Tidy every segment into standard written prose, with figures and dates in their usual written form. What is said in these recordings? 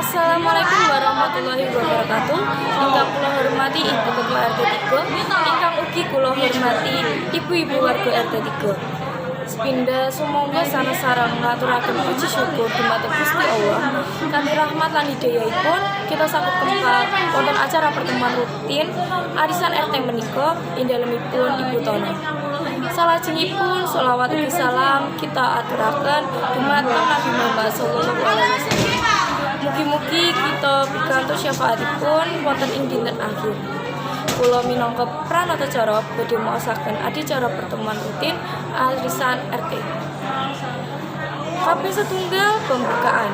Assalamualaikum warahmatullahi wabarakatuh. Ingkang kula hormati Ibu Ketua RT 3, ingkang ugi kula hormati ibu-ibu warga RT 3. Sepindah sumangga sanes sareng ngaturaken puji syukur dumateng Gusti Allah. Kanthi rahmat lan hidayahipun kita saged kempal wonten acara pertemuan rutin arisan RT menika ing dalemipun Ibu Tono. Salajengipun sholawat ugi salam kita aturaken dumateng Nabi Muhammad sallallahu alaihi wasallam. Mugi-mugi kita pikantuk syafaatipun wonten ing dinten akhir. Kula minangka pranatacara badhe maosaken adicara pertemuan rutin arisan RT. Kaping setunggal pembukaan,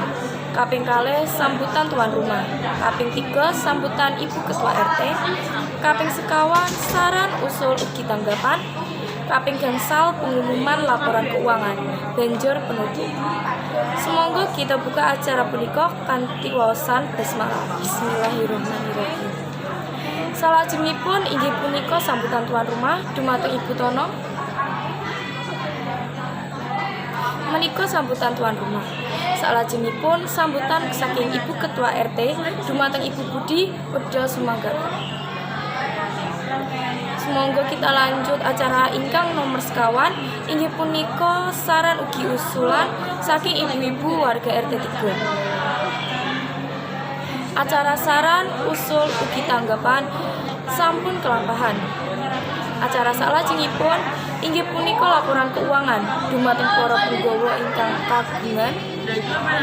kaping kalih sambutan tuan rumah, kaping 3 sambutan Ibu Ketua RT, kaping sekawan saran usul ugi tanggapan, kaping gangsal pengumuman laporan keuangan, banjur penutup. Semoga kita buka acara punika kanthi waosan basmalah. Bismillahirrahmanirrahim. Salajengipun inggih punika sambutan tuan rumah dumateng Ibu Tono. Menika sambutan tuan rumah. Salajengipun sambutan saking Ibu Ketua RT dumateng Ibu Budi Wedha Sumangga. Semoga kita lanjut acara ingkang nomor sekawan inggih punika saran ugi usulan saking ibu-ibu warga RT 3. Acara saran usul ugi tanggapan sampun kelampahan. Acara salajengipun inggih punika laporan keuangan dumateng para punggawa ingkang kagungan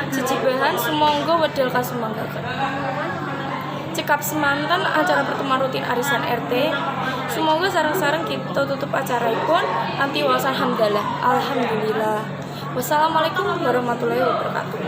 jejibahan sumangga wedal kasumanggaken. Cekap semanten acara pertemuan rutin arisan RT. Semoga sareng-sareng kita tutup acaripun kanthi waosan hamdalah. Alhamdulillah. Wassalamualaikum warahmatullahi wabarakatuh.